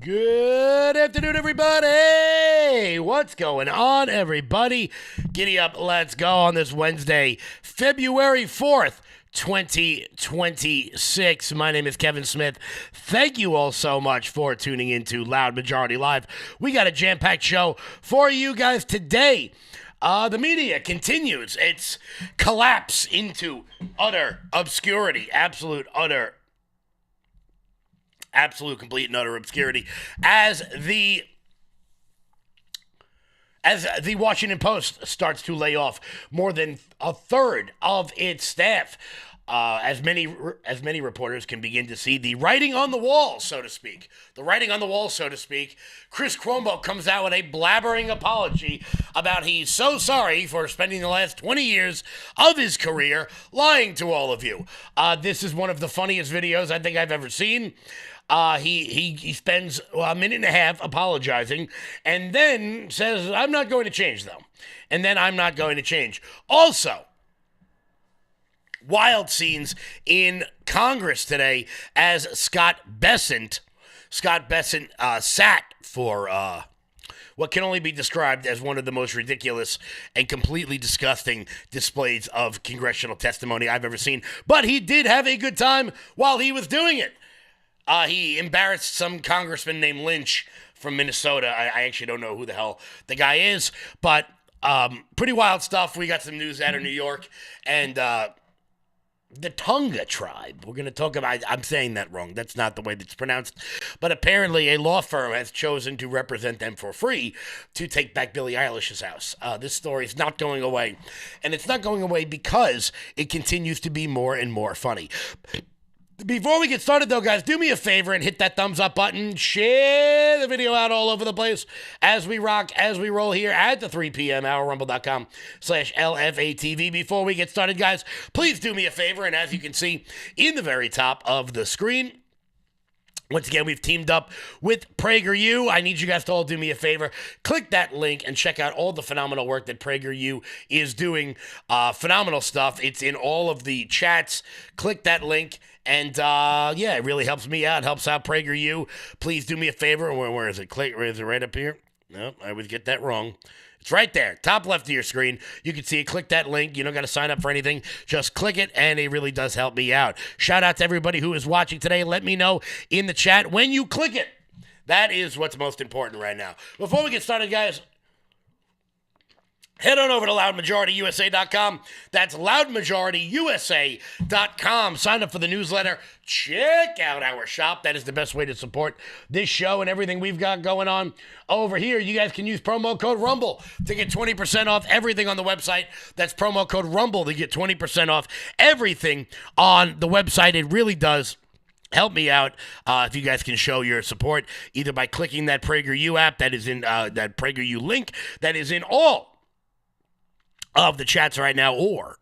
Good afternoon, everybody. What's going on, everybody? Giddy up. Let's go on this Wednesday, February 4th. 2026. My name is Kevin Smith. Thank you all so much for tuning into Loud Majority Live. We got a jam-packed show for you guys today. The media continues its collapse into utter obscurity, absolute, complete and utter obscurity as the Washington Post starts to lay off more than a third of its staff. As many reporters can begin to see the writing on the wall, so to speak. Chris Cuomo comes out with a blabbering apology about he's so sorry for spending the last 20 years of his career lying to all of you. This is one of the funniest videos I think I've ever seen. He spends a minute and a half apologizing and then says, I'm not going to change, though. And then I'm not going to change. Also, wild scenes in Congress today as Scott Bessent sat for what can only be described as one of the most ridiculous and completely disgusting displays of congressional testimony I've ever seen. But he did have a good time while he was doing it. He embarrassed some congressman named Lynch from Minnesota. I actually don't know who the hell the guy is, but pretty wild stuff. We got some news out of New York and the Tonga tribe. We're going to talk about, I'm saying that wrong. That's not the way that's pronounced. But apparently a law firm has chosen to represent them for free to take back Billie Eilish's house. This story is not going away. And it's not going away because it continues to be more and more funny. Before we get started, though, guys, do me a favor and hit that thumbs up button. Share the video out all over the place as we rock, as we roll here at the 3 p.m. hour, rumble.com/LFATV. Before we get started, guys, please do me a favor. And as you can see in the very top of the screen, once again, we've teamed up with PragerU. I need you guys to all do me a favor. Click that link and check out all the phenomenal work that PragerU is doing. Phenomenal stuff. It's in all of the chats. Click that link. And, it really helps me out. Helps out PragerU. Please do me a favor. Where is it? Is it right up here? No, I always get that wrong. It's right there, top left of your screen. You can see it. Click that link. You don't got to sign up for anything. Just click it, and it really does help me out. Shout out to everybody who is watching today. Let me know in the chat when you click it. That is what's most important right now. Before we get started, guys, head on over to loudmajorityusa.com. That's loudmajorityusa.com. Sign up for the newsletter. Check out our shop. That is the best way to support this show and everything we've got going on over here. You guys can use promo code RUMBLE to get 20% off everything on the website. That's promo code RUMBLE to get 20% off everything on the website. It really does help me out if you guys can show your support either by clicking that PragerU app that is in that PragerU link that is in all of the chats right now, or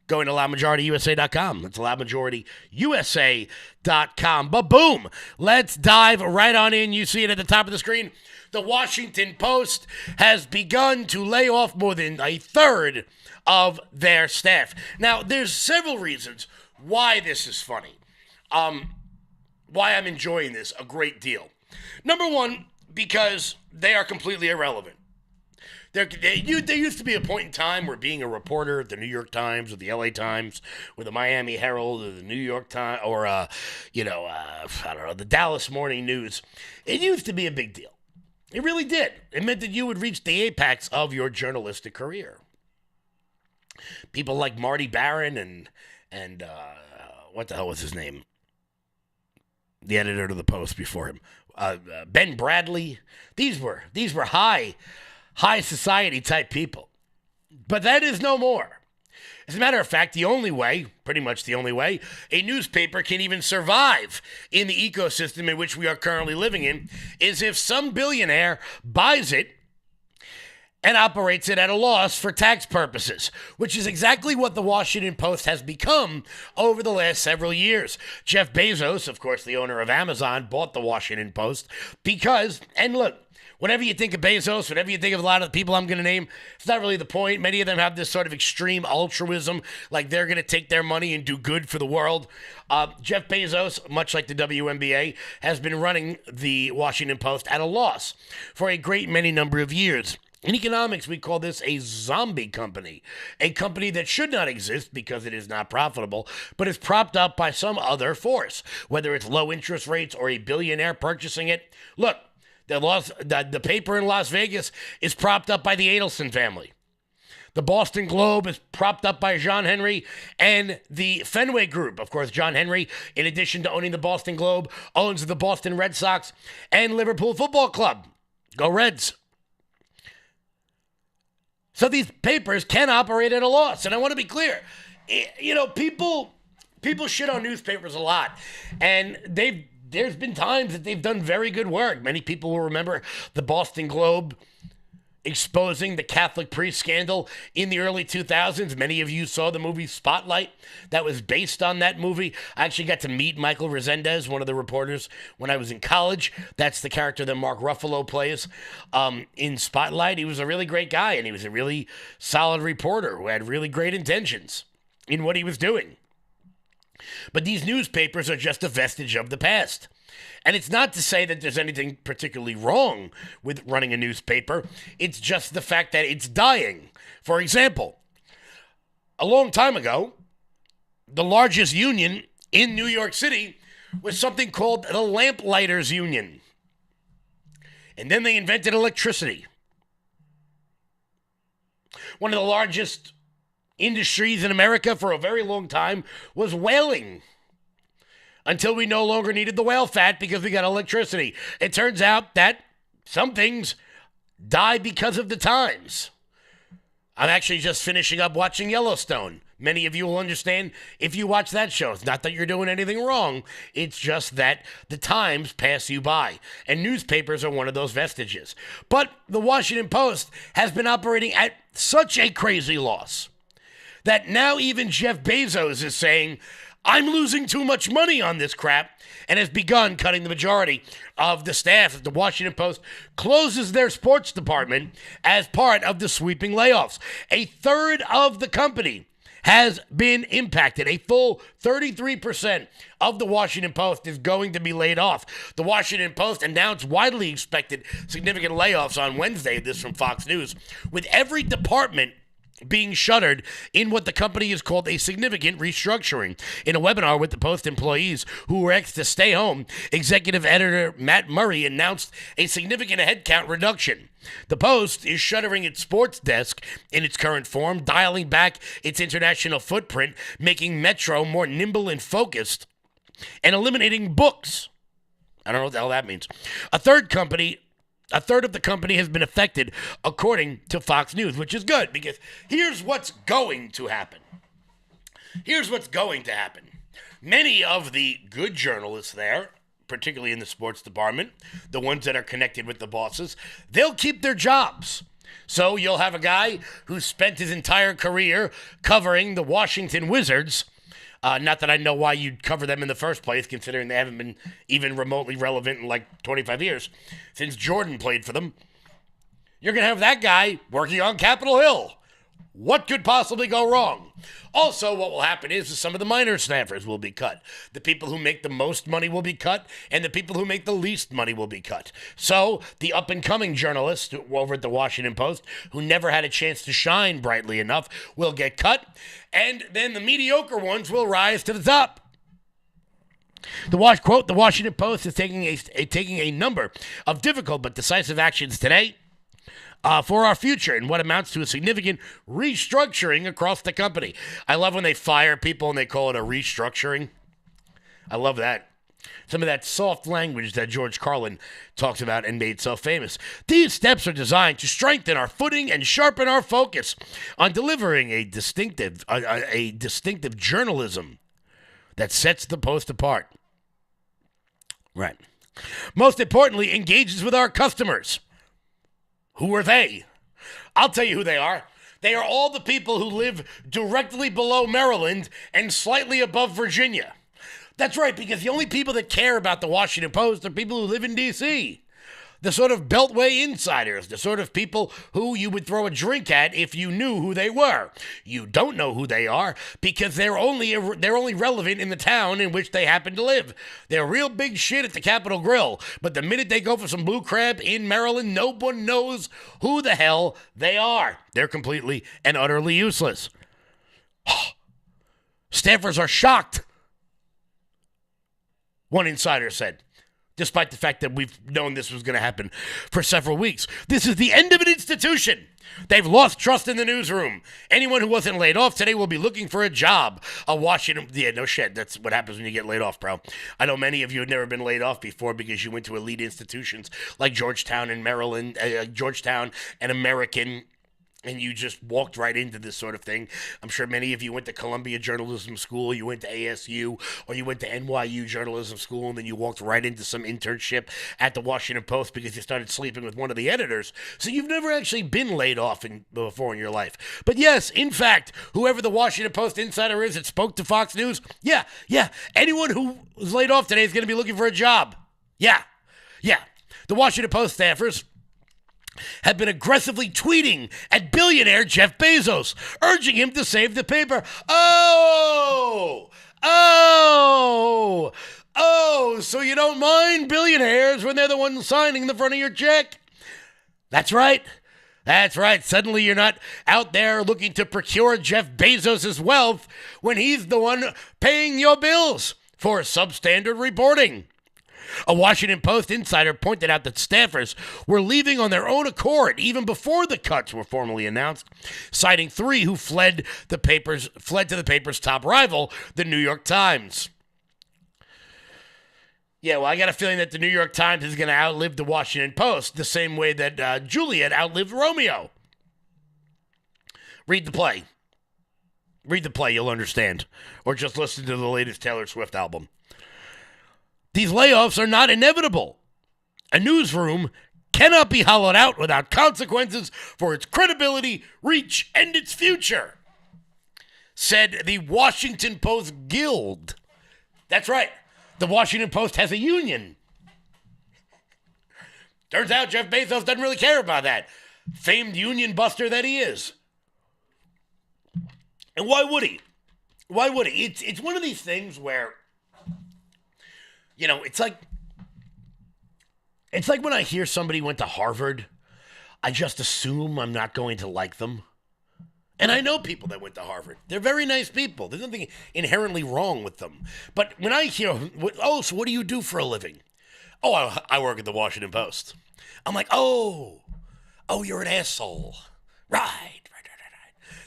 going to loudmajorityusa.com. That's loudmajorityusa.com. But boom, let's dive right on in. You see it at the top of the screen. The Washington Post has begun to lay off more than a third of their staff. Now, there's several reasons why this is funny. Why I'm enjoying this a great deal. Number one, because they are completely irrelevant. There used to be a point in time where being a reporter at the New York Times or the LA Times or the Miami Herald or the New York Times or, I don't know, the Dallas Morning News, it used to be a big deal. It really did. It meant that you would reach the apex of your journalistic career. People like Marty Baron and what the hell was his name? The editor of the Post before him. Ben Bradley. These were high society type people. But that is no more. As a matter of fact, pretty much the only way, a newspaper can even survive in the ecosystem in which we are currently living in is if some billionaire buys it and operates it at a loss for tax purposes, which is exactly what the Washington Post has become over the last several years. Jeff Bezos, of course, the owner of Amazon, bought the Washington Post because, and look, whenever you think of Bezos, whenever you think of a lot of the people I'm going to name, it's not really the point. Many of them have this sort of extreme altruism, like they're going to take their money and do good for the world. Jeff Bezos, much like the WNBA, has been running the Washington Post at a loss for a great many number of years. In economics, we call this a zombie company, a company that should not exist because it is not profitable, but is propped up by some other force, whether it's low interest rates or a billionaire purchasing it. Look, the paper in Las Vegas is propped up by the Adelson family. The Boston Globe is propped up by John Henry and the Fenway Group. Of course, John Henry, in addition to owning the Boston Globe, owns the Boston Red Sox and Liverpool Football Club. Go Reds. So these papers can operate at a loss. And I want to be clear. You know, people shit on newspapers a lot. And there's been times that they've done very good work. Many people will remember the Boston Globe exposing the Catholic priest scandal in the early 2000s. Many of you saw the movie Spotlight that was based on that movie. I actually got to meet Michael Resendez, one of the reporters, when I was in college. That's the character that Mark Ruffalo plays in Spotlight. He was a really great guy, and he was a really solid reporter who had really great intentions in what he was doing. But these newspapers are just a vestige of the past. And it's not to say that there's anything particularly wrong with running a newspaper. It's just the fact that it's dying. For example, a long time ago, the largest union in New York City was something called the Lamplighters Union. And then they invented electricity. One of the largest industries in America for a very long time was whaling. Until we no longer needed the whale fat because we got electricity. It turns out that some things die because of the times. I'm actually just finishing up watching Yellowstone. Many of you will understand if you watch that show. It's not that you're doing anything wrong. It's just that the times pass you by. And newspapers are one of those vestiges. But the Washington Post has been operating at such a crazy loss that now even Jeff Bezos is saying, I'm losing too much money on this crap, and has begun cutting the majority of the staff. The Washington Post closes their sports department as part of the sweeping layoffs. A third of the company has been impacted. A full 33% of the Washington Post is going to be laid off. The Washington Post announced widely expected significant layoffs on Wednesday, this from Fox News, with every department being shuttered in what the company has called a significant restructuring. In a webinar with the Post employees who were asked to stay home, executive editor Matt Murray announced a significant headcount reduction. The Post is shuttering its sports desk in its current form, dialing back its international footprint, making Metro more nimble and focused, and eliminating books. I don't know what the hell that means. A third of the company has been affected, according to Fox News, which is good because here's what's going to happen. Many of the good journalists there, particularly in the sports department, the ones that are connected with the bosses, they'll keep their jobs. So you'll have a guy who spent his entire career covering the Washington Wizards. Not that I know why you'd cover them in the first place, considering they haven't been even remotely relevant in like 25 years, since Jordan played for them. You're going to have that guy working on Capitol Hill. What could possibly go wrong? Also, what will happen is some of the minor staffers will be cut. The people who make the most money will be cut, and the people who make the least money will be cut. So, the up-and-coming journalists over at the Washington Post, who never had a chance to shine brightly enough, will get cut, and then the mediocre ones will rise to the top. The Washington Post is taking a number of difficult but decisive actions today for our future in what amounts to a significant restructuring across the company. I love when they fire people and they call it a restructuring. I love that. Some of that soft language that George Carlin talks about and made so famous. These steps are designed to strengthen our footing and sharpen our focus on delivering a distinctive journalism that sets the Post apart. Right. Most importantly, engages with our customers. Who are they? I'll tell you who they are. They are all the people who live directly below Maryland and slightly above Virginia. That's right, because the only people that care about the Washington Post are people who live in D.C. The sort of Beltway insiders, the sort of people who you would throw a drink at if you knew who they were. You don't know who they are because they're only relevant in the town in which they happen to live. They're real big shit at the Capitol Grill, but the minute they go for some blue crab in Maryland, no one knows who the hell they are. They're completely and utterly useless. Staffers are shocked, one insider said. Despite the fact that we've known this was going to happen for several weeks. This is the end of an institution. They've lost trust in the newsroom. Anyone who wasn't laid off today will be looking for a job. Yeah, no shit. That's what happens when you get laid off, bro. I know many of you have never been laid off before because you went to elite institutions like Georgetown and Maryland, Georgetown and American, and you just walked right into this sort of thing. I'm sure many of you went to Columbia Journalism School, you went to ASU, or you went to NYU Journalism School, and then you walked right into some internship at the Washington Post because you started sleeping with one of the editors. So you've never actually been laid off before in your life. But yes, in fact, whoever the Washington Post insider is that spoke to Fox News, yeah, anyone who was laid off today is going to be looking for a job. Yeah. The Washington Post staffers have been aggressively tweeting at billionaire Jeff Bezos, urging him to save the paper. Oh, so you don't mind billionaires when they're the ones signing the front of your check? That's right. Suddenly you're not out there looking to procure Jeff Bezos' wealth when he's the one paying your bills for substandard reporting. A Washington Post insider pointed out that staffers were leaving on their own accord even before the cuts were formally announced, citing 3 who fled to the paper's top rival, the New York Times. Yeah, well, I got a feeling that the New York Times is going to outlive the Washington Post the same way that Juliet outlived Romeo. Read the play. You'll understand. Or just listen to the latest Taylor Swift album. These layoffs are not inevitable. A newsroom cannot be hollowed out without consequences for its credibility, reach, and its future, said the Washington Post Guild. That's right. The Washington Post has a union. Turns out Jeff Bezos doesn't really care about that. Famed union buster that he is. And why would he? It's one of these things where, you know, it's like when I hear somebody went to Harvard, I just assume I'm not going to like them. And I know people that went to Harvard. They're very nice people. There's nothing inherently wrong with them. But when I hear, so what do you do for a living? Oh, I work at the Washington Post. I'm like, oh, you're an asshole. Right.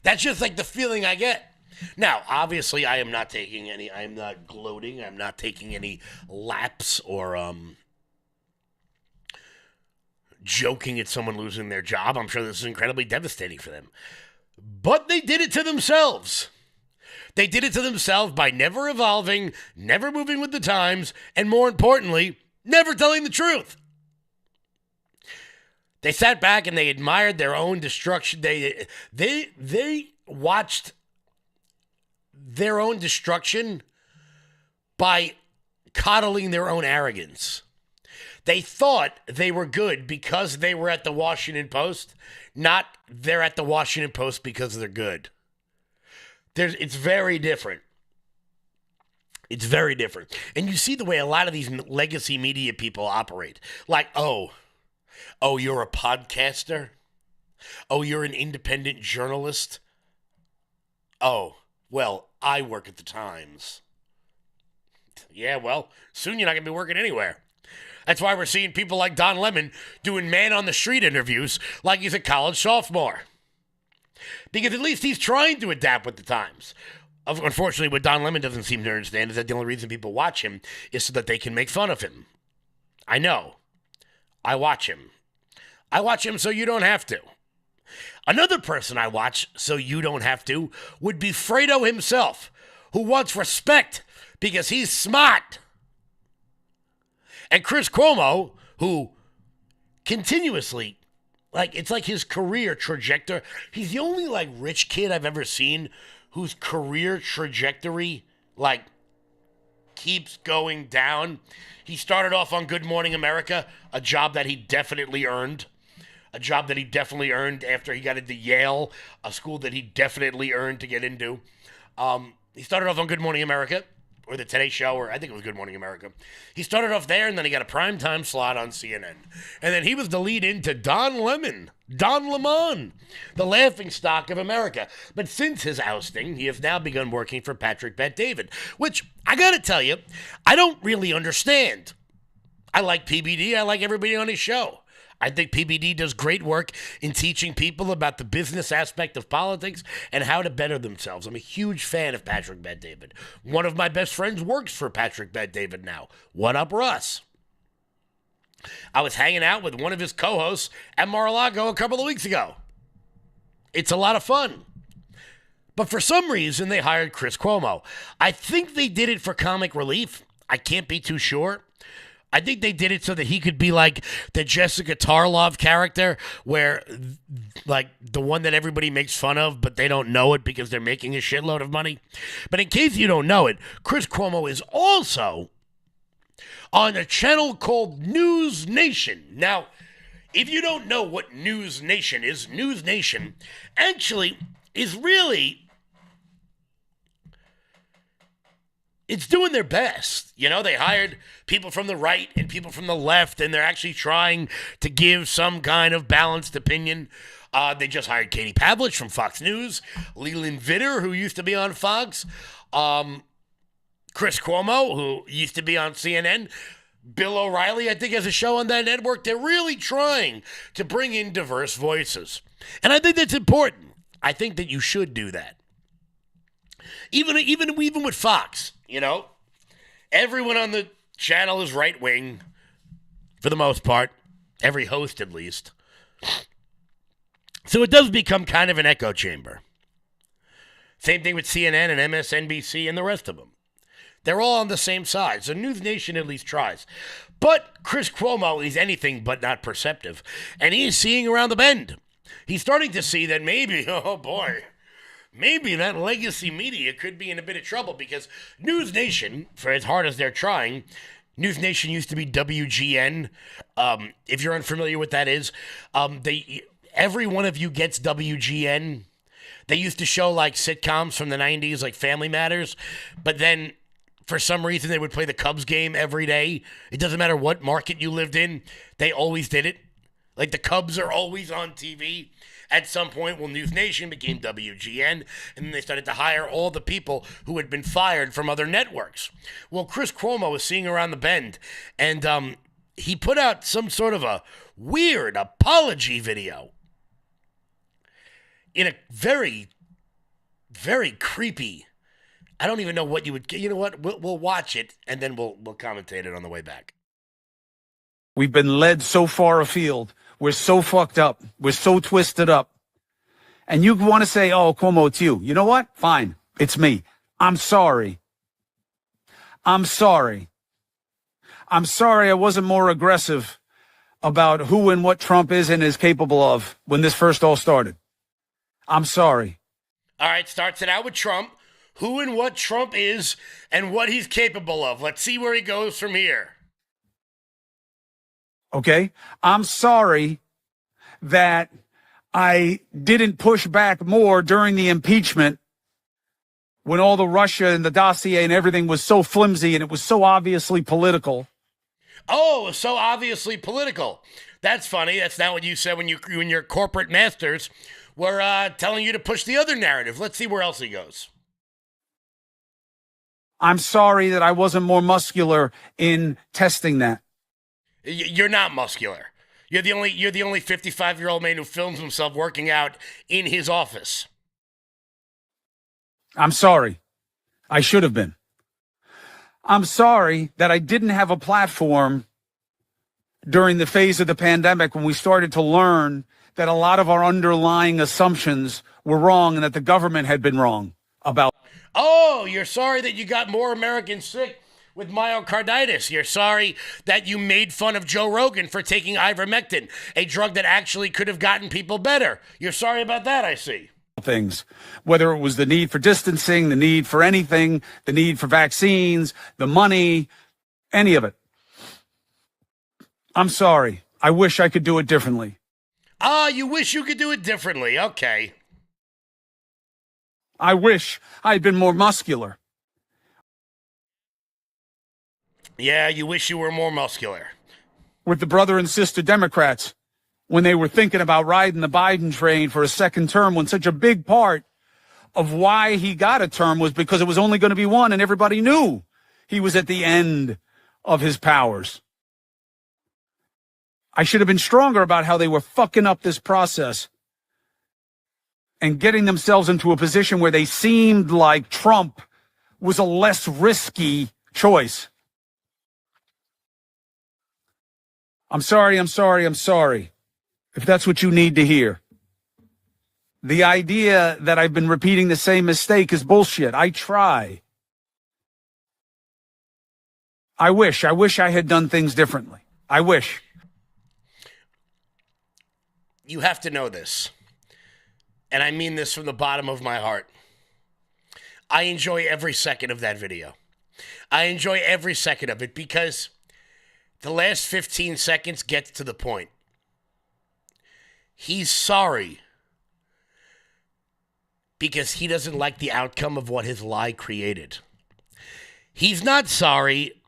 That's just like the feeling I get. Now, obviously, I'm not gloating. I'm not taking any laps or joking at someone losing their job. I'm sure this is incredibly devastating for them. But they did it to themselves. They did it to themselves by never evolving, never moving with the times, and more importantly, never telling the truth. They sat back and they admired their own destruction. They watched their own destruction by coddling their own arrogance. They thought they were good because they were at the Washington Post, not they're at the Washington Post because they're good. It's very different. It's very different. And you see the way a lot of these legacy media people operate. Like, oh, you're a podcaster? Oh, you're an independent journalist? Oh, well, I work at the Times. Yeah, well, soon you're not going to be working anywhere. That's why we're seeing people like Don Lemon doing man-on-the-street interviews like he's a college sophomore. Because at least he's trying to adapt with the times. Unfortunately, what Don Lemon doesn't seem to understand is that the only reason people watch him is so that they can make fun of him. I know. I watch him. I watch him so you don't have to. Another person I watch so you don't have to would be Fredo himself, who wants respect because he's smart. And Chris Cuomo, who continuously, like it's like his career trajectory. He's the only like rich kid I've ever seen whose career trajectory like keeps going down. He started off on Good Morning America, a job that he definitely earned. A job that he definitely earned after he got into Yale, a school that he definitely earned to get into. He started off on Good Morning America, or the Today Show, or I think it was Good Morning America. He started off there, and then he got a primetime slot on CNN. And then he was the lead into Don Lemon, the laughingstock of America. But since his ousting, he has now begun working for Patrick Bet-David, which, I gotta tell you, I don't really understand. I like PBD. I like everybody on his show. I think PBD does great work in teaching people about the business aspect of politics and how to better themselves. I'm a huge fan of Patrick Bet-David. One of my best friends works for Patrick Bet-David now. What up, Russ? I was hanging out with one of his co-hosts at Mar-a-Lago a couple of weeks ago. It's a lot of fun. But for some reason, they hired Chris Cuomo. I think they did it for comic relief. I can't be too sure. I think they did it so that he could be like the Jessica Tarlov character, where like the one that everybody makes fun of, but they don't know it because they're making a shitload of money. But in case you don't know it, Chris Cuomo is also on a channel called News Nation. Now, if you don't know what News Nation is, News Nation actually is really... it's doing their best. You know, they hired people from the right and people from the left, and they're actually trying to give some kind of balanced opinion. They just hired Katie Pavlich from Fox News, Leland Vitter, who used to be on Fox, Chris Cuomo, who used to be on CNN, Bill O'Reilly, I think, has a show on that network. They're really trying to bring in diverse voices. And I think that's important. I think that you should do that. Even with Fox, you know, everyone on the channel is right-wing, for the most part. Every host, at least. So it does become kind of an echo chamber. Same thing with CNN and MSNBC and the rest of them. They're all on the same side, so News Nation at least tries. But Chris Cuomo is anything but not perceptive, and he is seeing around the bend. He's starting to see that maybe, oh boy... maybe that legacy media could be in a bit of trouble, because News Nation, for as hard as they're trying, News Nation used to be WGN. If you're unfamiliar with that is, every one of you gets WGN. They used to show like sitcoms from the 90s, like Family Matters, but then for some reason they would play the Cubs game every day. It doesn't matter what market you lived in, they always did it. Like the Cubs are always on TV. At some point, News Nation became WGN, and then they started to hire all the people who had been fired from other networks. Well, Chris Cuomo was seeing around the bend, and he put out some sort of a weird apology video in a very, very creepy... I don't even know what you would... you know what? We'll watch it, and then we'll commentate it on the way back. We've been led so far afield. We're so fucked up. We're so twisted up. And you want to say, oh, Cuomo, it's you. You know what? Fine. It's me. I'm sorry. I'm sorry. I'm sorry I wasn't more aggressive about who and what Trump is and is capable of when this first all started. I'm sorry. All right, starts it out with Trump. Who and what Trump is and what he's capable of. Let's see where he goes from here. Okay? I'm sorry that I didn't push back more during the impeachment when all the Russia and the dossier and everything was so flimsy and it was so obviously political. Oh, so obviously political. That's funny. That's not what you said when your corporate masters were telling you to push the other narrative. Let's see where else he goes. I'm sorry that I wasn't more muscular in testing that. You're not muscular. You're the only 55-year-old man who films himself working out in his office. I'm sorry. I should have been. I'm sorry that I didn't have a platform during the phase of the pandemic when we started to learn that a lot of our underlying assumptions were wrong and that the government had been wrong about. Oh, you're sorry that you got more Americans sick with myocarditis. You're sorry that you made fun of Joe Rogan for taking ivermectin, a drug that actually could have gotten people better. You're sorry about that, I see. Things, whether it was the need for distancing, the need for anything, the need for vaccines, the money, any of it. I'm sorry. I wish I could do it differently. Ah, you wish you could do it differently. Okay. I wish I'd been more muscular. Yeah, you wish you were more muscular. With the brother and sister Democrats, when they were thinking about riding the Biden train for a second term, when such a big part of why he got a term was because it was only going to be one, and everybody knew he was at the end of his powers. I should have been stronger about how they were fucking up this process and getting themselves into a position where they seemed like Trump was a less risky choice. I'm sorry. If that's what you need to hear. The idea that I've been repeating the same mistake is bullshit. I try. I wish I had done things differently. I wish. You have to know this. And I mean this from the bottom of my heart. I enjoy every second of that video. I enjoy every second of it because the last 15 seconds gets to the point. He's sorry because he doesn't like the outcome of what his lie created. He's not sorry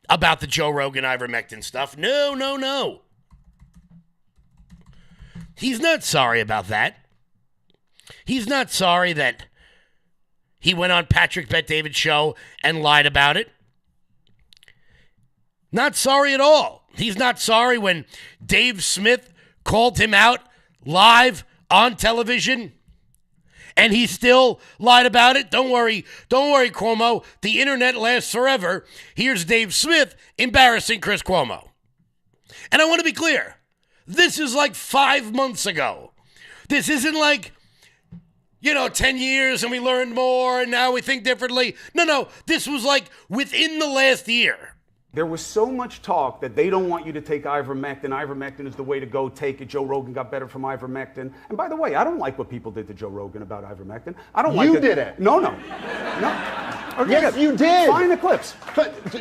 about the Joe Rogan ivermectin stuff. No. He's not sorry about that. He's not sorry that he went on Patrick Bet-David's show and lied about it. Not sorry at all. He's not sorry when Dave Smith called him out live on television and he still lied about it. Don't worry, Cuomo. The internet lasts forever. Here's Dave Smith embarrassing Chris Cuomo. And I want to be clear. This is like 5 months ago. This isn't like, 10 years and we learned more and now we think differently. No. This was like within the last year. There was so much talk that they don't want you to take ivermectin. Ivermectin is the way to go. Take it. Joe Rogan got better from ivermectin. And by the way, I don't like what people did to Joe Rogan about ivermectin. I don't like You did it. No. Okay, Yes, you did. Find the clips.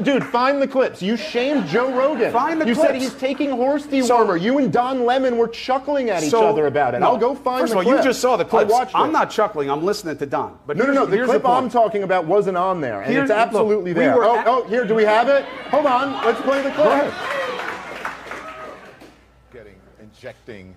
Dude, find the clips. You shamed Joe Rogan. Find the you clips. said he's taking horse dewormer. You and Don Lemon were chuckling at each other about it. No, I'll go find first the of all, clip. you just saw the clips. I watched it. I'm not chuckling. I'm listening to Don. But No. The here's clip point. I'm talking about wasn't on there, and Here's- it's absolutely look, we there. were Here, do we have it? Hold on. Let's play the clip. Go ahead. Injecting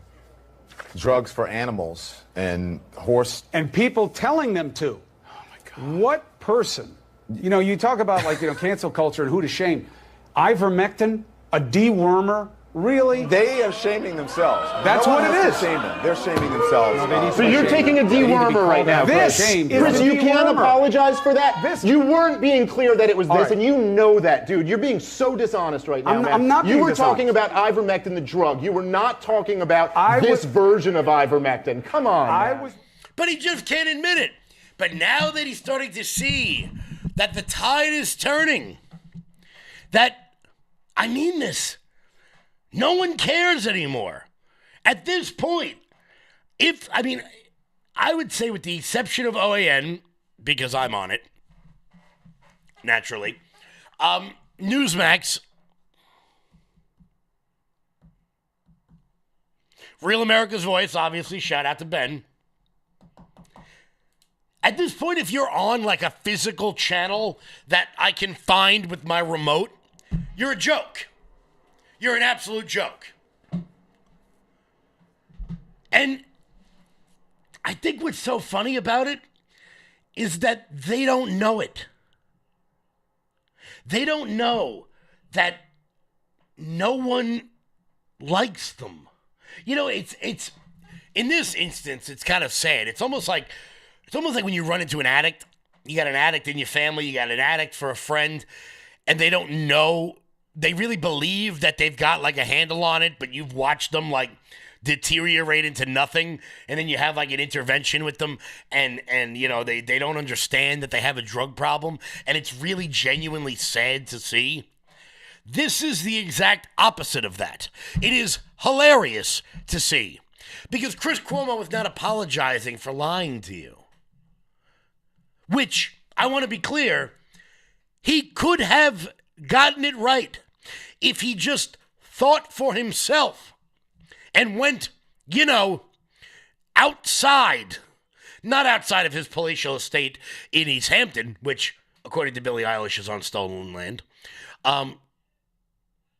drugs for animals and horse. And people telling them to. Oh my God. What person? You talk about cancel culture and who to shame. Ivermectin, a dewormer, really? They are shaming themselves. That's No what one it has is. to shame them. They're shaming themselves. So you're taking a dewormer right now, This Chris. is Chris, a you can't dewormer. apologize for that. You weren't being clear that it was this, right. and you know that, dude. You're being so dishonest right now, man. I'm not You being were talking dishonest. about ivermectin, the drug. You were not talking about was- this version of ivermectin. Come on, man. But he just can't admit it. But now that he's starting to see that the tide is turning, I mean this, no one cares anymore. At this point, I would say with the exception of OAN, because I'm on it, naturally, Newsmax, Real America's Voice, obviously, shout out to Ben. At this point, if you're on like a physical channel that I can find with my remote, you're a joke. You're an absolute joke. And I think what's so funny about it is that they don't know it. They don't know that no one likes them. It's in this instance, it's kind of sad. It's almost like when you run into an addict. You got an addict in your family, you got an addict for a friend, and they don't know, they really believe that they've got like a handle on it, but you've watched them like deteriorate into nothing, and then you have like an intervention with them, and you know they don't understand that they have a drug problem, and it's really genuinely sad to see. This is the exact opposite of that. It is hilarious to see, because Chris Cuomo is not apologizing for lying to you, which I want to be clear, he could have gotten it right if he just thought for himself and went, you know, outside, not outside of his palatial estate in East Hampton, which, according to Billie Eilish, is on stolen land.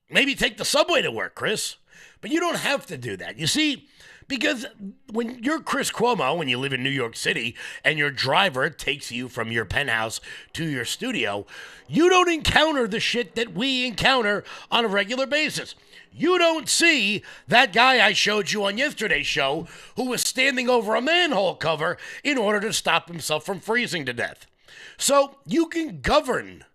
Maybe take the subway to work, Chris. But you don't have to do that. You see, because when you're Chris Cuomo, when you live in New York City, and your driver takes you from your penthouse to your studio, you don't encounter the shit that we encounter on a regular basis. You don't see that guy I showed you on yesterday's show who was standing over a manhole cover in order to stop himself from freezing to death. So you can govern,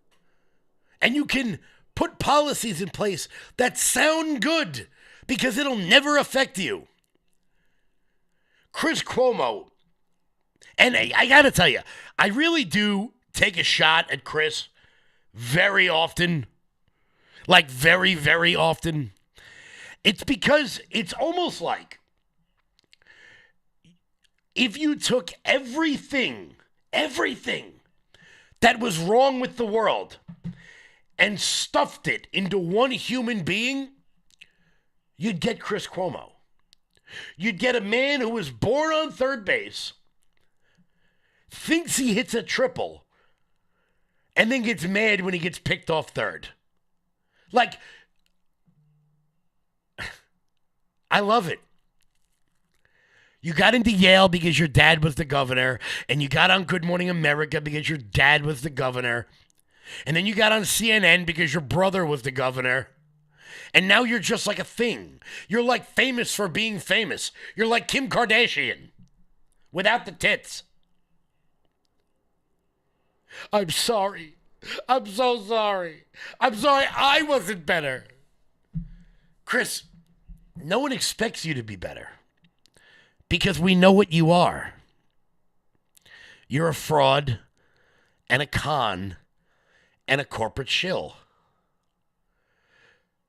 and you can put policies in place that sound good because it'll never affect you. Chris Cuomo, and I got to tell you, I really do take a shot at Chris very often, like very, very often. It's because it's almost like if you took everything that was wrong with the world and stuffed it into one human being, you'd get Chris Cuomo. You'd get a man who was born on third base, thinks he hits a triple, and then gets mad when he gets picked off third. Like, I love it. You got into Yale because your dad was the governor, and you got on Good Morning America because your dad was the governor, and then you got on CNN because your brother was the governor. And now you're just like a thing. You're like famous for being famous. You're like Kim Kardashian without the tits. I'm sorry. I'm so sorry. I'm sorry I wasn't better. Chris, no one expects you to be better because we know what you are. You're a fraud and a con and a corporate shill.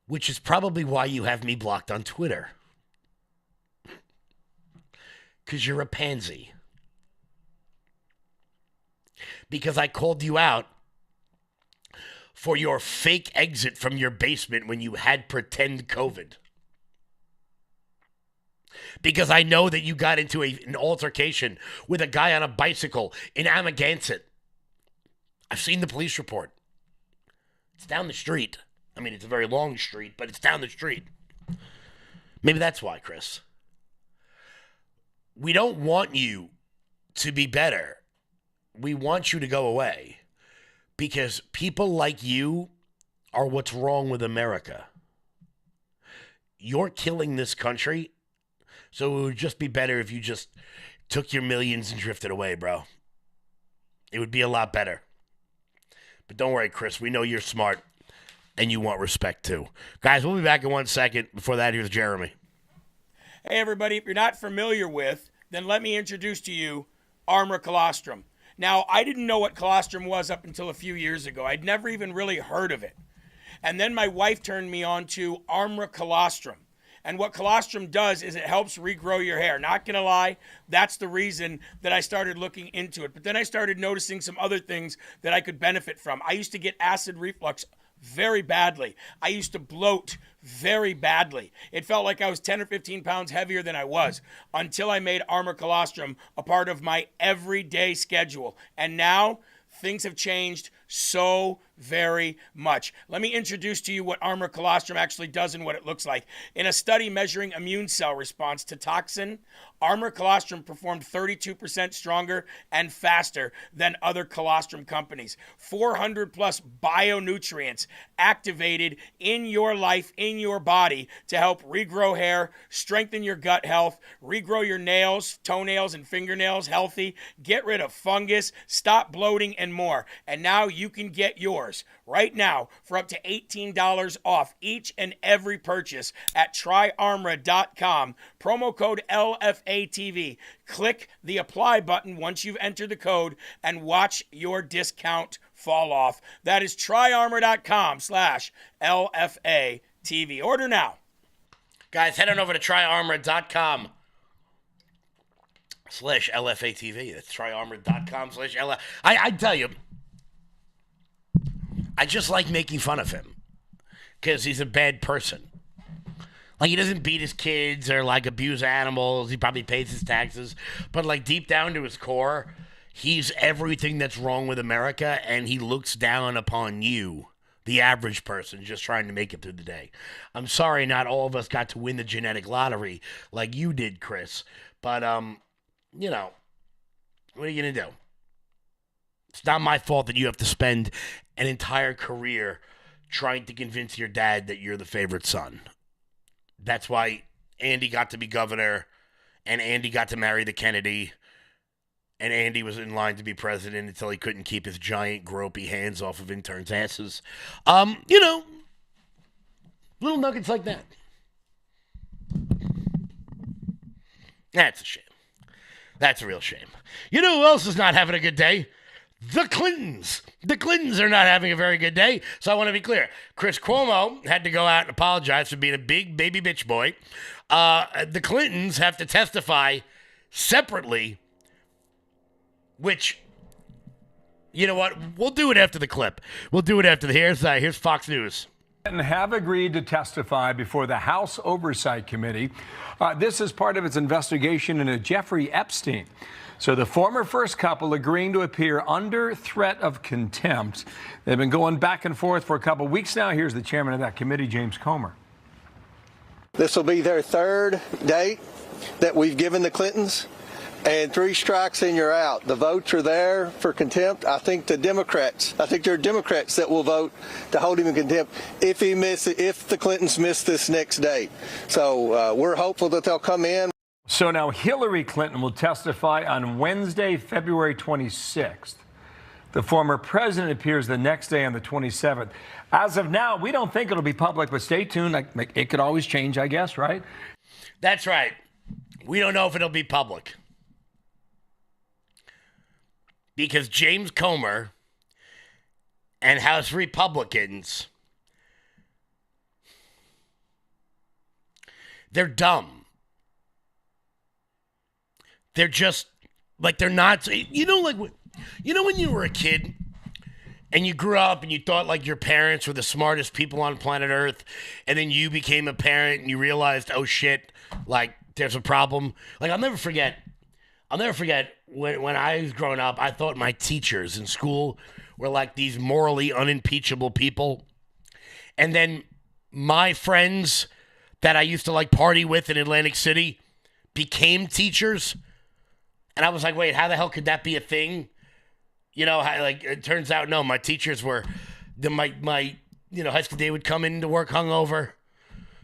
Which is probably why you have me blocked on Twitter. Because you're a pansy. Because I called you out for your fake exit from your basement when you had pretend COVID. Because I know that you got into an altercation with a guy on a bicycle in Amagansett. I've seen the police report. It's down the street. I mean, it's a very long street, but it's down the street. Maybe that's why, Chris. We don't want you to be better. We want you to go away because people like you are what's wrong with America. You're killing this country, so it would just be better if you just took your millions and drifted away, bro. It would be a lot better. But don't worry, Chris. We know you're smart. And you want respect, too. Guys, we'll be back in 1 second. Before that, here's Jeremy. Hey, everybody. If you're not familiar with, then let me introduce to you Armor Colostrum. Now, I didn't know what colostrum was up until a few years ago. I'd never even really heard of it. And then my wife turned me on to Armor Colostrum. And what colostrum does is it helps regrow your hair. Not going to lie, that's the reason that I started looking into it. But then I started noticing some other things that I could benefit from. I used to get acid reflux very badly. I used to bloat very badly. It felt like I was 10 or 15 pounds heavier than I was until I made Armor Colostrum a part of my everyday schedule. And now things have changed so very much. Let me introduce to you what Armor Colostrum actually does and what it looks like. In a study measuring immune cell response to toxin, Armor Colostrum performed 32% stronger and faster than other colostrum companies. 400 plus bionutrients activated in your life, in your body, to help regrow hair, strengthen your gut health, regrow your nails, toenails, and fingernails healthy, get rid of fungus, stop bloating, and more. And now you can get yours yours right now for up to $18 off each and every purchase at tryarmra.com. Promo code LFATV. Click the apply button once you've entered the code and watch your discount fall off. That is tryarmra.com/LFATV. Order now. Guys, head on over to tryarmor.com/LFATV. That's tryarmor.com/LFATV. I tell you, I just like making fun of him because he's a bad person. Like, he doesn't beat his kids or, like, abuse animals. He probably pays his taxes. But, like, deep down to his core, he's everything that's wrong with America, and he looks down upon you, the average person, just trying to make it through the day. I'm sorry not all of us got to win the genetic lottery like you did, Chris. But, you know, what are you going to do? It's not my fault that you have to spend an entire career trying to convince your dad that you're the favorite son. That's why Andy got to be governor, and Andy got to marry the Kennedy, and Andy was in line to be president until he couldn't keep his giant, gropey hands off of interns' asses. You know, little nuggets like that. That's a shame. That's a real shame. You know who else is not having a good day? The Clintons. The Clintons are not having a very good day. So I want to be clear. Chris Cuomo had to go out and apologize for being a big baby bitch boy. The Clintons have to testify separately, which, you know what? We'll do it after the clip. We'll do it after the, here's Fox News. Have agreed to testify before the House Oversight Committee. This is part of its investigation into Jeffrey Epstein. So the former first couple agreeing to appear under threat of contempt. They've been going back and forth for a couple weeks now. Here's the chairman of that committee, James Comer. This will be their third date that we've given the Clintons, and 3 strikes and you're out. The votes are there for contempt. I think there are Democrats that will vote to hold him in contempt if the Clintons miss this next date. So we're hopeful that they'll come in. So now Hillary Clinton will testify on Wednesday, February 26th. The former president appears the next day on the 27th. As of now, we don't think it'll be public, but stay tuned. It could always change, I guess, right? That's right. We don't know if it'll be public. Because James Comer and House Republicans, they're dumb. They're just, like, they're not, you know, like, you know when you were a kid and you grew up and you thought, like, your parents were the smartest people on planet Earth, and then you became a parent and you realized, oh, shit, like, there's a problem. Like, I'll never forget when I was growing up, I thought my teachers in school were, like, these morally unimpeachable people. And then my friends that I used to, like, party with in Atlantic City became teachers. And I was like, wait, how the hell could that be a thing? You know, like, it turns out, no, my teachers were, my high school day would come into work hungover.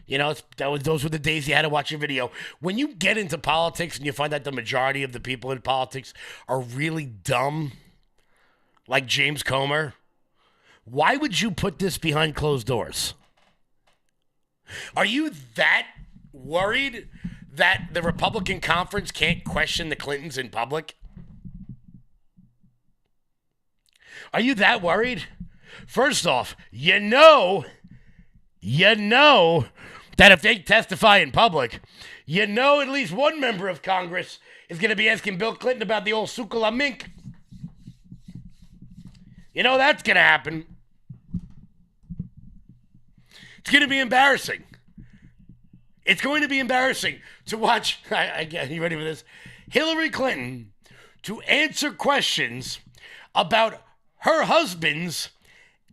You know, those were the days you had to watch a video. When you get into politics and you find out the majority of the people in politics are really dumb, like James Comer, why would you put this behind closed doors? Are you that worried that the Republican conference can't question the Clintons in public? Are you that worried? First off, you know that if they testify in public, you know at least one member of Congress is going to be asking Bill Clinton about the old Sukala mink. You know that's going to happen. It's going to be embarrassing. It's going to be embarrassing to watch, you ready for this? Hillary Clinton to answer questions about her husband's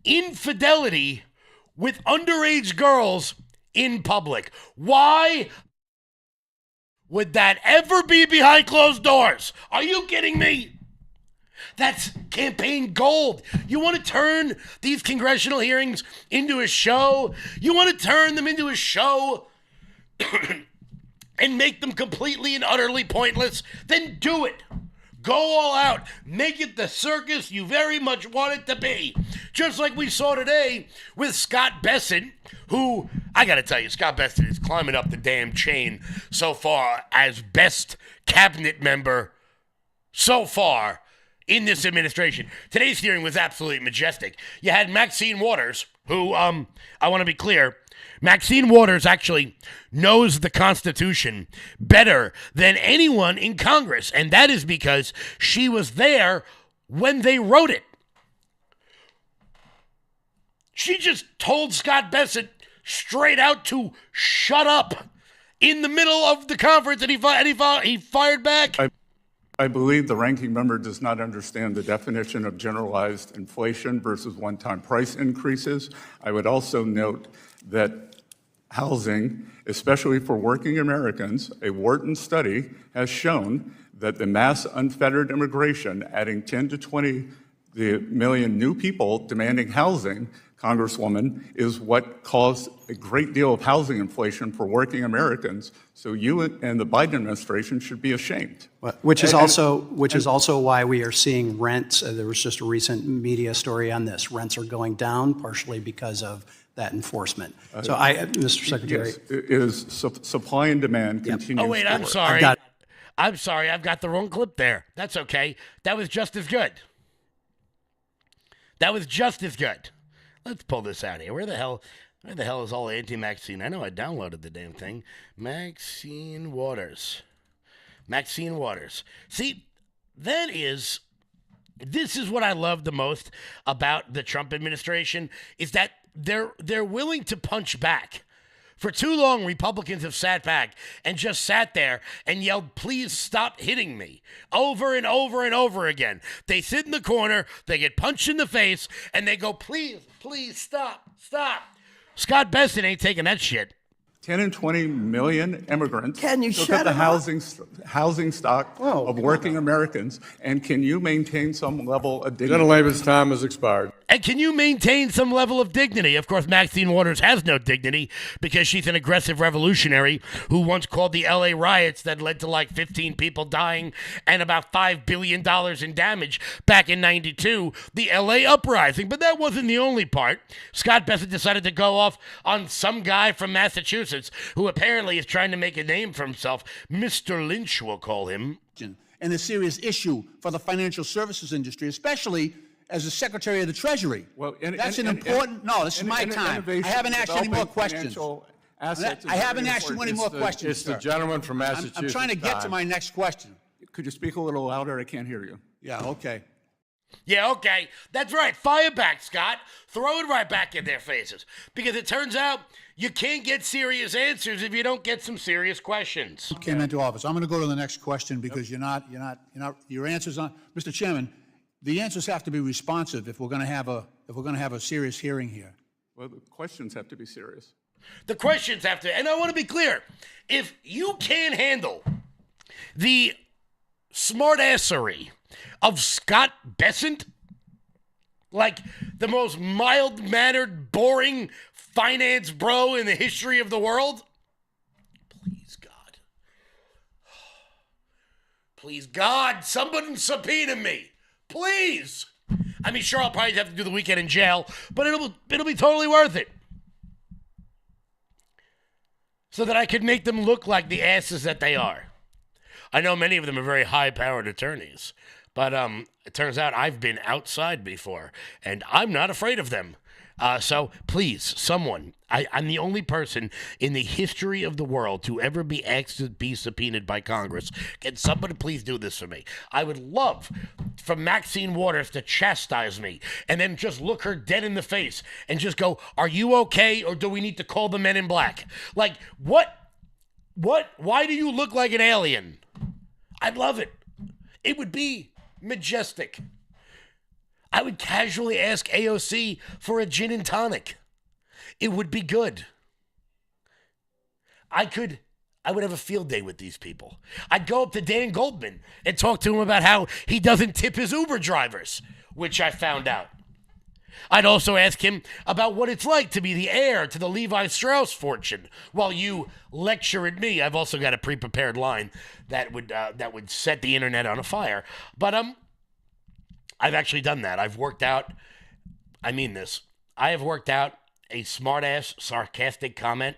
infidelity with underage girls in public. Why would that ever be behind closed doors? Are you kidding me? That's campaign gold. You want to turn these congressional hearings into a show? You want to turn them into a show and make them completely and utterly pointless? Then do it. Go all out. Make it the circus you very much want it to be. Just like we saw today with Scott Bessent, who, I gotta tell you, Scott Bessent is climbing up the damn chain so far as best cabinet member so far in this administration. Today's hearing was absolutely majestic. You had Maxine Waters, who, I want to be clear, Maxine Waters actually knows the Constitution better than anyone in Congress, and that is because she was there when they wrote it. She just told Scott Bessent straight out to shut up in the middle of the conference, and he fired back. I believe the ranking member does not understand the definition of generalized inflation versus one-time price increases. I would also note that housing, especially for working Americans, a Wharton study has shown that the mass unfettered immigration, adding 10 to 20 million new people demanding housing, Congresswoman, is what caused a great deal of housing inflation for working Americans. So you and the Biden administration should be ashamed. Which is also why we are seeing rents. There was just a recent media story on this. Rents are going down partially because of that enforcement. So Mr. Secretary. Yes, it is supply and demand continues. Oh, wait, I'm sorry. I'm sorry. I've got the wrong clip there. That's okay. That was just as good. That was just as good. Let's pull this out here. Where the hell is all anti-Maxine? I know I downloaded the damn thing. Maxine Waters. See, this is what I love the most about the Trump administration, is that they're willing to punch back. For too long, Republicans have sat back and just sat there and yelled, "Please stop hitting me," over and over and over again. They sit in the corner, they get punched in the face, and they go, "Please, please, stop." Scott Bessent ain't taking that shit. 10 and 20 million immigrants. Can you look shut at the up? housing stock of working Americans, and can you maintain some level of dignity? Gentleman's time has expired. And can you maintain some level of dignity? Of course, Maxine Waters has no dignity because she's an aggressive revolutionary who once called the LA riots that led to like 15 people dying and about $5 billion in damage back in 92, the LA uprising. But that wasn't the only part. Scott Bessent decided to go off on some guy from Massachusetts who apparently is trying to make a name for himself. Mr. Lynch, we'll call him. And a serious issue for the financial services industry, especially as the Secretary of the Treasury. Well, that's an important. No, this is my time. I haven't asked you any more questions. I haven't asked you any more questions. It's the gentleman from Massachusetts. I'm trying to get to my next question. Could you speak a little louder? I can't hear you. Yeah, okay. Yeah, okay. That's right. Fire back, Scott. Throw it right back in their faces. Because it turns out you can't get serious answers if you don't get some serious questions. Came into office. I'm going to go to the next question because your answers on, Mr. Chairman, the answers have to be responsive if we're going to have a serious hearing here. Well, the questions have to be serious. The questions have to, and I want to be clear. If you can't handle the smartassery of Scott Bessent, like the most mild-mannered, boring finance bro in the history of the world, please God, somebody subpoena me, please. I mean, sure, I'll probably have to do the weekend in jail, but it'll be totally worth it, so that I could make them look like the asses that they are. I know many of them are very high-powered attorneys, but it turns out I've been outside before, and I'm not afraid of them. So please, someone, I'm the only person in the history of the world to ever be asked to be subpoenaed by Congress. Can somebody please do this for me? I would love for Maxine Waters to chastise me and then just look her dead in the face and just go, "Are you okay, or do we need to call the men in black?" Like, what, why do you look like an alien? I'd love it. It would be majestic. I would casually ask AOC for a gin and tonic. It would be good. I would have a field day with these people. I'd go up to Dan Goldman and talk to him about how he doesn't tip his Uber drivers, which I found out. I'd also ask him about what it's like to be the heir to the Levi Strauss fortune. While you lecture at me, I've also got a pre-prepared line that would set the internet on a fire. But I've actually done that. I've worked out. I mean this. I have worked out a smart-ass, sarcastic comment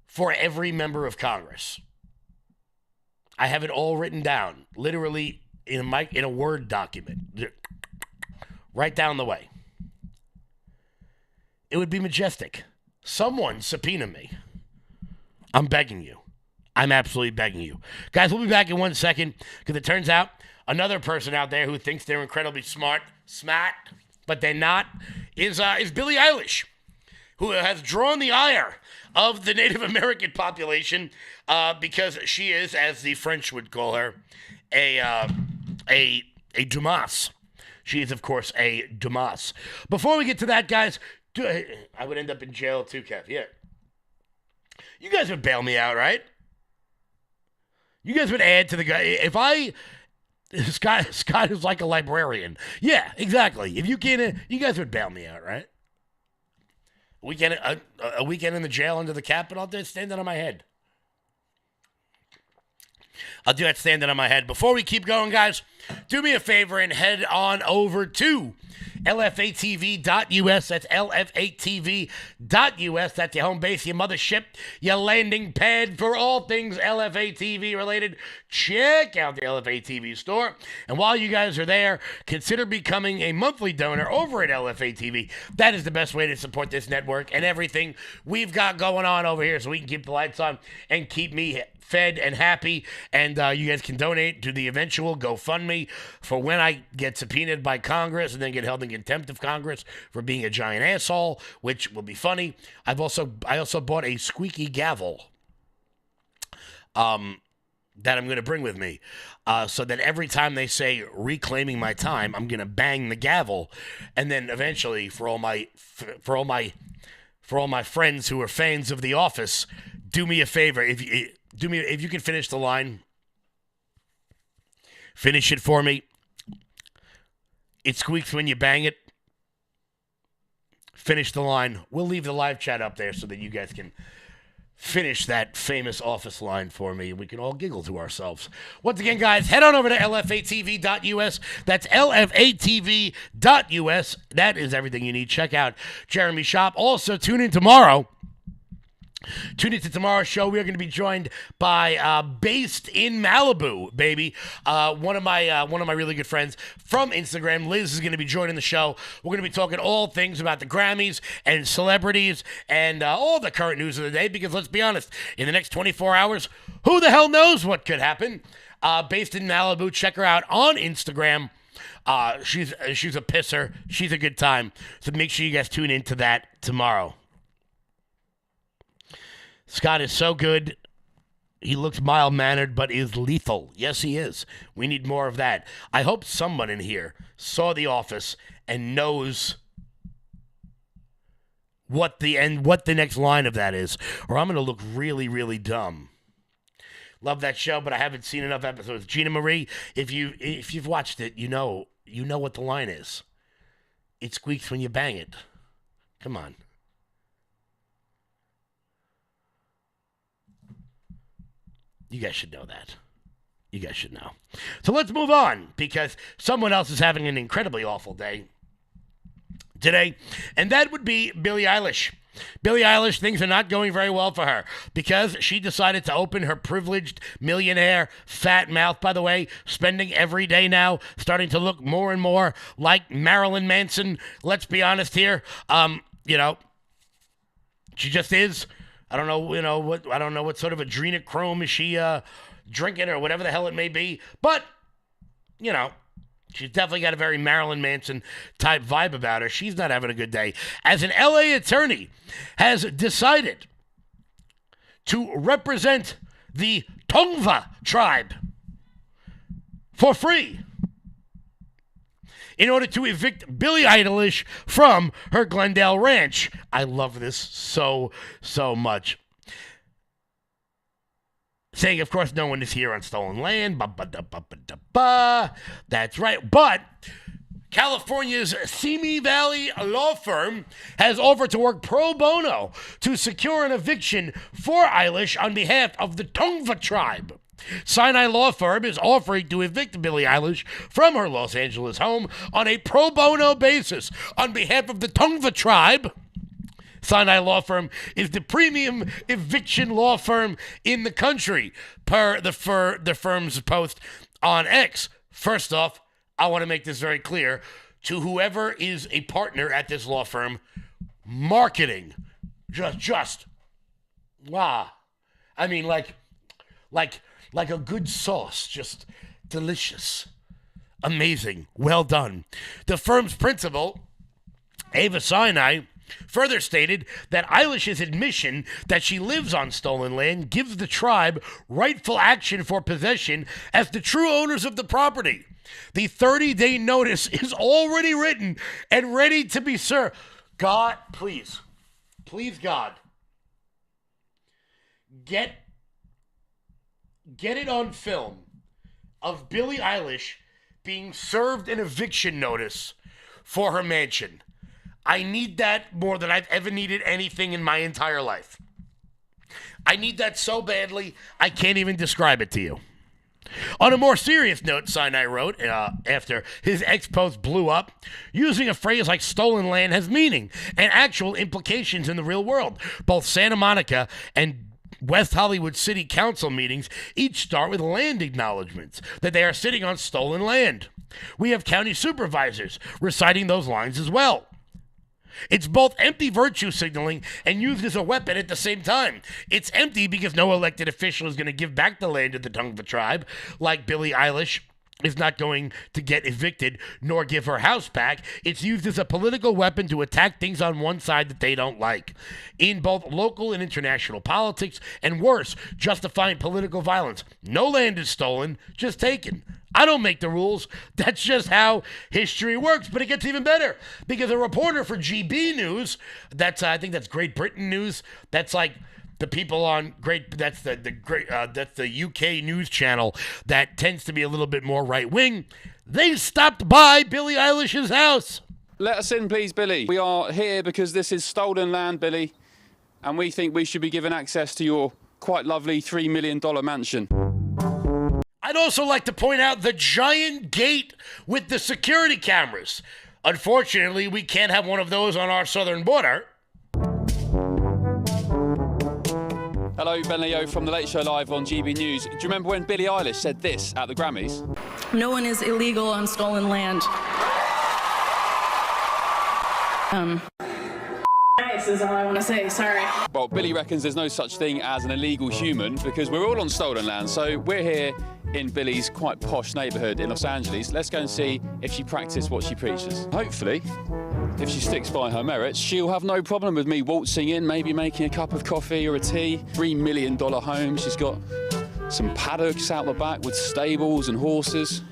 for every member of Congress. I have it all written down, literally in a Word document. Right down the way. It would be majestic. Someone subpoena me. I'm begging you. I'm absolutely begging you. Guys, we'll be back in 1 second because it turns out another person out there who thinks they're incredibly smart, but they're not, is Billie Eilish, who has drawn the ire of the Native American population because she is, as the French would call her, a Dumas. She is, of course, a Dumas. Before we get to that, guys, I would end up in jail too, Kev. Yeah. You guys would bail me out, right? You guys would add to the guy. Scott is like a librarian. Yeah, exactly. If you can't, you guys would bail me out, right? A weekend in the jail under the cap, and I'll do standing on my head. I'll do that standing on my head. Before we keep going, guys, do me a favor and head on over to LFATV.us. That's LFATV.us. That's your home base, your mothership, your landing pad for all things LFATV related. Check out the LFATV store. And while you guys are there, consider becoming a monthly donor over at LFATV. That is the best way to support this network and everything we've got going on over here so we can keep the lights on and keep me fed and happy. And you guys can donate to the eventual GoFundMe for when I get subpoenaed by Congress and then get held in contempt of Congress for being a giant asshole, which will be funny. I also bought a squeaky gavel that I'm going to bring with me so that every time they say reclaiming my time, I'm going to bang the gavel. And then eventually for all my friends who are fans of The Office, do me a favor. If you can finish the line, finish it for me. It squeaks when you bang it. Finish the line. We'll leave the live chat up there so that you guys can finish that famous Office line for me. We can all giggle to ourselves. Once again, guys, head on over to LFATV.us. That's LFATV.us. That is everything you need. Check out Jeremy Shop. Also, tune in tomorrow. Tune into tomorrow's show. We are going to be joined by Based in Malibu, baby. One of my really good friends from Instagram, Liz, is going to be joining the show. We're going to be talking all things about the Grammys and celebrities and all the current news of the day. Because let's be honest, in the next 24 hours, who the hell knows what could happen? Based in Malibu, check her out on Instagram. She's a pisser. She's a good time. So make sure you guys tune into that tomorrow. Scott is so good. He looks mild-mannered, but is lethal. Yes, he is. We need more of that. I hope someone in here saw The Office and knows what the next line of that is, or I'm going to look really, really dumb. Love that show, but I haven't seen enough episodes. Gina Marie, if you've watched it, you know what the line is. It squeaks when you bang it. Come on. You guys should know that. You guys should know. So let's move on, because someone else is having an incredibly awful day today, and that would be Billie Eilish. Billie Eilish, things are not going very well for her because she decided to open her privileged millionaire fat mouth, by the way, spending every day now, starting to look more and more like Marilyn Manson. Let's be honest here. She just is. I don't know what sort of adrenochrome is she drinking or whatever the hell it may be. But, she's definitely got a very Marilyn Manson type vibe about her. She's not having a good day. As an LA attorney has decided to represent the Tongva tribe for free in order to evict Billie Eilish from her Glendale ranch. I love this so, so much. Saying, of course, no one is here on stolen land. That's right. But California's Simi Valley law firm has offered to work pro bono to secure an eviction for Eilish on behalf of the Tongva tribe. Sinai Law Firm is offering to evict Billie Eilish from her Los Angeles home on a pro bono basis on behalf of the Tongva tribe. Sinai Law Firm is the premium eviction law firm in the country, per the firm's post on X. First off, I want to make this very clear to whoever is a partner at this law firm. Marketing, wow. I mean, like a good sauce, just delicious, amazing, well done. The firm's principal, Ava Sinai, further stated that Eilish's admission that she lives on stolen land gives the tribe rightful action for possession as the true owners of the property. The 30-day notice is already written and ready to be served. God, please, God, get it on film of Billie Eilish being served an eviction notice for her mansion. I need that more than I've ever needed anything in my entire life. I need that so badly, I can't even describe it to you. On a more serious note, Sinai wrote, after his ex-post blew up, using a phrase like stolen land has meaning and actual implications in the real world. Both Santa Monica and West Hollywood City Council meetings each start with land acknowledgments that they are sitting on stolen land. We have county supervisors reciting those lines as well. It's both empty virtue signaling and used as a weapon at the same time. It's empty because no elected official is going to give back the land to the Tongva tribe, like Billie Eilish is not going to get evicted nor give her house back. It's used as a political weapon to attack things on one side that they don't like. In both local and international politics, and worse, justifying political violence. No land is stolen, just taken. I don't make the rules. That's just how history works. But it gets even better because a reporter for GB News, I think that's Great Britain News. That's like the people on that's the UK news channel that tends to be a little bit more right wing. They stopped by Billie Eilish's house. Let us in, please, Billie. We are here because this is stolen land, Billie, and we think we should be given access to your quite lovely $3 million mansion. I'd also like to point out the giant gate with the security cameras. Unfortunately, we can't have one of those on our southern border. Hello, Ben Leo from The Late Show Live on GB News. Do you remember when Billie Eilish said this at the Grammys? No one is illegal on stolen land. Nice is all I want to say, sorry. Well, Billie reckons there's no such thing as an illegal human because we're all on stolen land. So we're here in Billie's quite posh neighborhood in Los Angeles. Let's go and see if she practiced what she preaches. Hopefully, if she sticks by her merits, she'll have no problem with me waltzing in, maybe making a cup of coffee or a tea. $3 million home. She's got some paddocks out the back with stables and horses.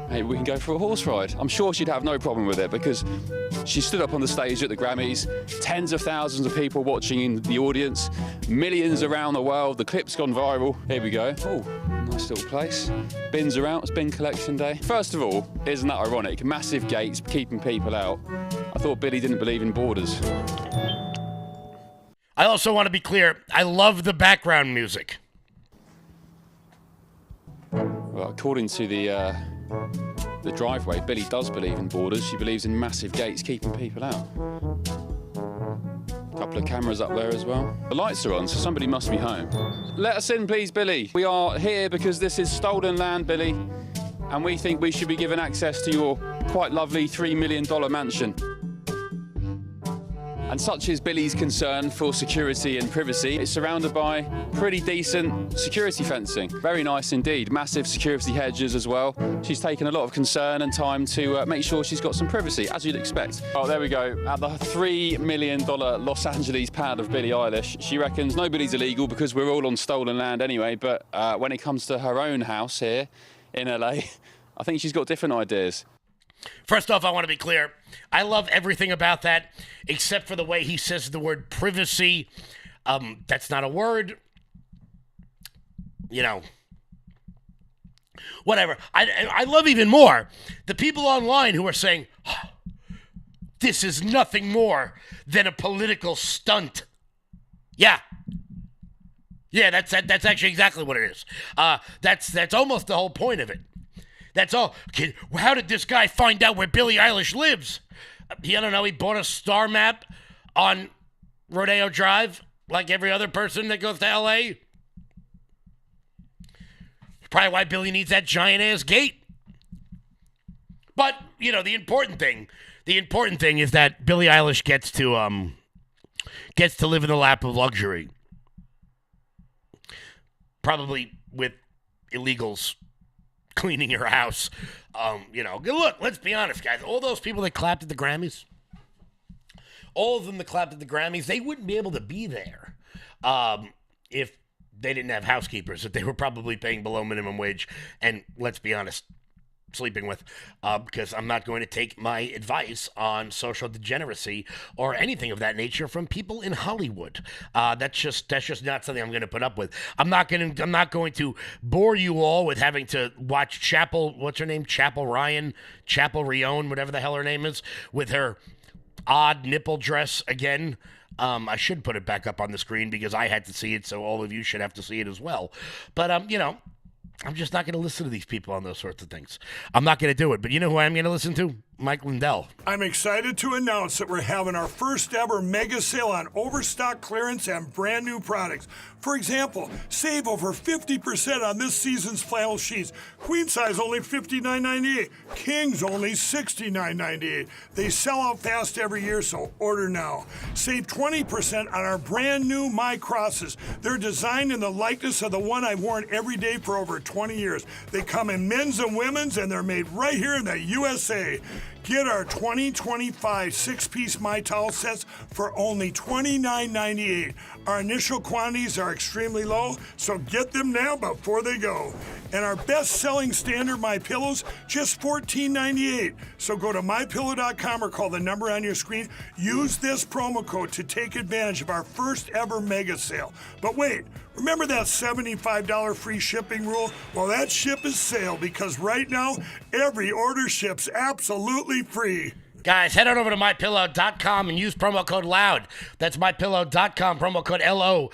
Maybe we can go for a horse ride. I'm sure she'd have no problem with it because she stood up on the stage at the Grammys, tens of thousands of people watching in the audience, millions around the world. The clip's gone viral. Here we go. Oh, nice little place. Bins are out. It's bin collection day. First of all, isn't that ironic? Massive gates keeping people out. I thought Billie didn't believe in borders. I also want to be clear. I love the background music. Well, according to the driveway, Billie does believe in borders. She believes in massive gates keeping people out. A couple of cameras up there as well. The lights are on, so somebody must be home. Let us in, please, Billie. We are here because this is stolen land, Billie, and we think we should be given access to your quite lovely $3 million mansion. And such is Billie's concern for security and privacy. It's surrounded by pretty decent security fencing. Very nice indeed. Massive security hedges as well. She's taken a lot of concern and time to make sure she's got some privacy, as you'd expect. Oh, there we go. At the $3 million Los Angeles pad of Billie Eilish, she reckons nobody's illegal because we're all on stolen land anyway, but when it comes to her own house here in LA, I think she's got different ideas. First off, I want to be clear. I love everything about that, except for the way he says the word privacy. That's not a word. You know, Whatever. I love even more the people online who are saying, oh, this is nothing more than a political stunt. Yeah. Yeah, that's actually exactly what it is. That's almost the whole point of it. That's all. Okay, how did this guy find out where Billie Eilish lives? I don't know. He bought a star map on Rodeo Drive like every other person that goes to L.A. Probably why Billy needs that giant-ass gate. But, the important thing is that Billie Eilish gets to live in the lap of luxury. Probably with illegals cleaning her house. Look, let's be honest, guys. All those people that clapped at the Grammys, all of them that clapped at the Grammys, they wouldn't be able to be there if they didn't have housekeepers that they were probably paying below minimum wage and, let's be honest, sleeping with, because I'm not going to take my advice on social degeneracy or anything of that nature from people in Hollywood. That's just not something I'm going to put up with. I'm not going to bore you all with having to watch Chapel Rion, whatever the hell her name is, with her odd nipple dress again. I should put it back up on the screen because I had to see it, so all of you should have to see it as well. But, I'm just not going to listen to these people on those sorts of things. I'm not going to do it. But you know who I'm going to listen to? Mike Lindell. I'm excited to announce that we're having our first ever mega sale on overstock clearance and brand new products. For example, save over 50% on this season's flannel sheets. Queen size only $59.98. Kings only $69.98. They sell out fast every year, so order now. Save 20% on our brand new My Crosses. They're designed in the likeness of the one I've worn every day for over 20 years. They come in men's and women's, and they're made right here in the USA. Get our 2025 6-piece My Towel sets for only $29.98. Our initial quantities are extremely low, so get them now before they go. And our best-selling standard My Pillows, just $14.98. So go to MyPillow.com or call the number on your screen. Use this promo code to take advantage of our first ever mega sale. But wait, remember that $75 free shipping rule? Well, that ship is sailed because right now, every order ships absolutely free. Guys, head on over to MyPillow.com and use promo code LOUD. That's MyPillow.com, promo code LOUD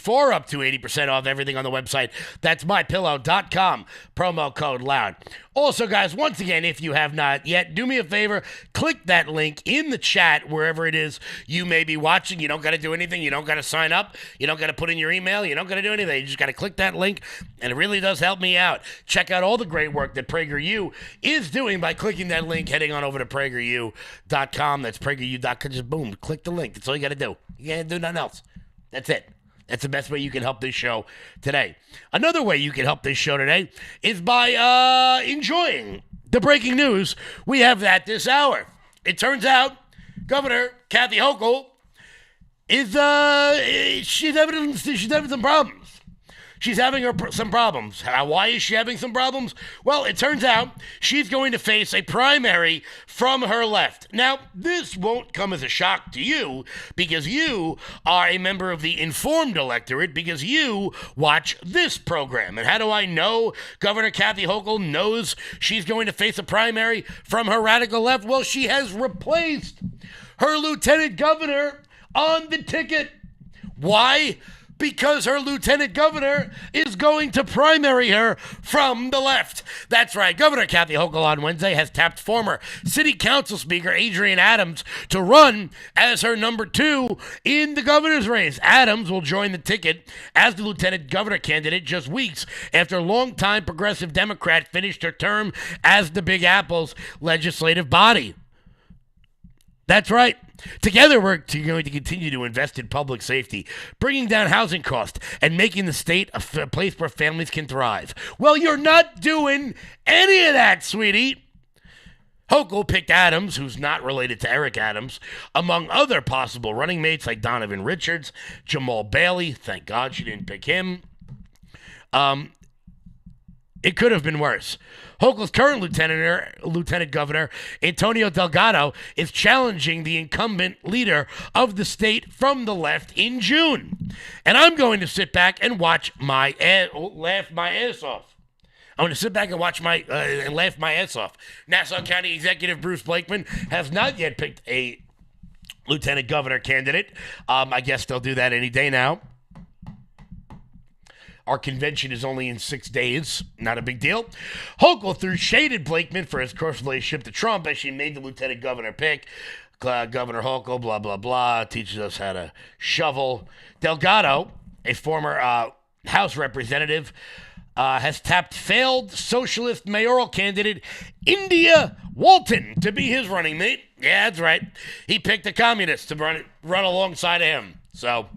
for up to 80% off everything on the website. That's MyPillow.com, promo code LOUD. Also, guys, once again, if you have not yet, do me a favor, click that link in the chat wherever it is you may be watching. You don't got to do anything. You don't got to sign up. You don't got to put in your email. You don't got to do anything. You just got to click that link, and it really does help me out. Check out all the great work that PragerU is doing by clicking that link, heading on over to PragerU.com. That's PragerU.com. Just boom, click the link. That's all you got to do. You can't do nothing else. That's it. That's the best way you can help this show today. Another way you can help this show today is by enjoying the breaking news we have at this hour. It turns out Governor Kathy Hochul is she's having some problems. She's having some problems. Why is she having some problems? Well, it turns out she's going to face a primary from her left. Now, this won't come as a shock to you because you are a member of the informed electorate because you watch this program. And how do I know Governor Kathy Hochul knows she's going to face a primary from her radical left? Well, she has replaced her lieutenant governor on the ticket. Why? Because her lieutenant governor is going to primary her from the left. That's right. Governor Kathy Hochul on Wednesday has tapped former City Council Speaker Adrienne Adams to run as her number 2 in the governor's race. Adams will join the ticket as the lieutenant governor candidate just weeks after longtime progressive Democrat finished her term as the Big Apple's legislative body. That's right. Together, we're going to continue to invest in public safety, bringing down housing costs, and making the state a place where families can thrive. Well, you're not doing any of that, sweetie. Hochul picked Adams, who's not related to Eric Adams, among other possible running mates like Donovan Richards, Jamal Bailey. Thank God she didn't pick him. It could have been worse. Hochul's current lieutenant governor, Antonio Delgado, is challenging the incumbent leader of the state from the left in June. And I'm going to sit back and laugh my ass off. I'm going to sit back and watch and laugh my ass off. Nassau County Executive Bruce Blakeman has not yet picked a lieutenant governor candidate. I guess they'll do that any day now. Our convention is only in 6 days. Not a big deal. Hochul threw shade at Blakeman for his close relationship to Trump as she made the lieutenant governor pick. Governor Hochul, blah, blah, blah, teaches us how to shovel. Delgado, a former House representative, has tapped failed socialist mayoral candidate India Walton to be his running mate. Yeah, that's right. He picked a communist to run alongside of him. So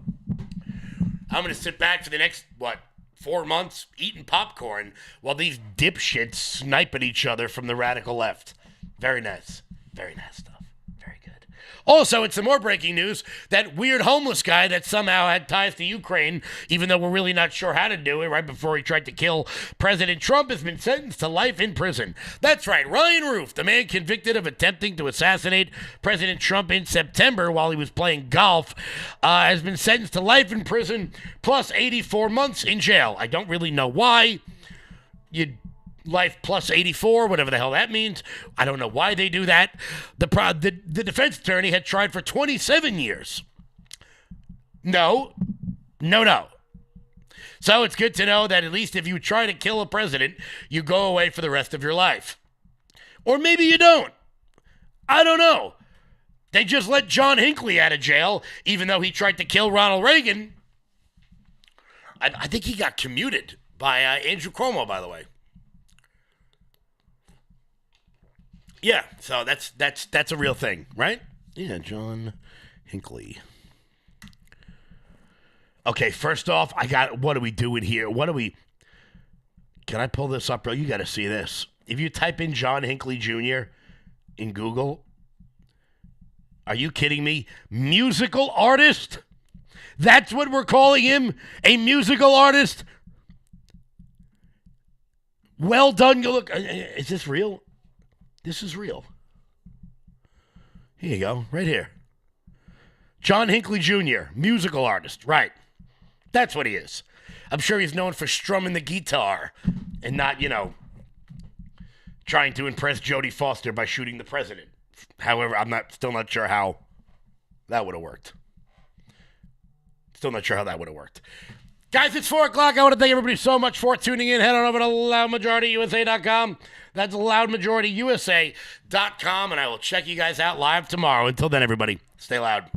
I'm going to sit back for the next, 4 months eating popcorn while these dipshits snipe at each other from the radical left. Very nice. Very nice stuff. Very good. Also, it's some more breaking news. That weird homeless guy that somehow had ties to Ukraine, even though we're really not sure how to do it, right before he tried to kill President Trump, has been sentenced to life in prison. That's right. Ryan Roof, the man convicted of attempting to assassinate President Trump in September while he was playing golf, has been sentenced to life in prison plus 84 months in jail. I don't really know why. Life plus 84, whatever the hell that means. I don't know why they do that. The defense attorney had tried for 27 years. No. So it's good to know that at least if you try to kill a president, you go away for the rest of your life. Or maybe you don't. I don't know. They just let John Hinckley out of jail, even though he tried to kill Ronald Reagan. I think he got commuted by Andrew Cuomo, by the way. Yeah, so that's a real thing, right? Yeah, John Hinckley. Okay, first off, what are we doing here? Can I pull this up, bro? You got to see this. If you type in John Hinckley Jr. in Google, are you kidding me? Musical artist? That's what we're calling him? A musical artist? Well done. Look, is this real? This is real. Here you go, right here. John Hinckley Jr., musical artist, right. That's what he is. I'm sure he's known for strumming the guitar and not, trying to impress Jodie Foster by shooting the president. However, still not sure how that would have worked. Guys, it's 4 o'clock. I want to thank everybody so much for tuning in. Head on over to loudmajorityusa.com. That's loudmajorityusa.com, and I will check you guys out live tomorrow. Until then, everybody, stay loud.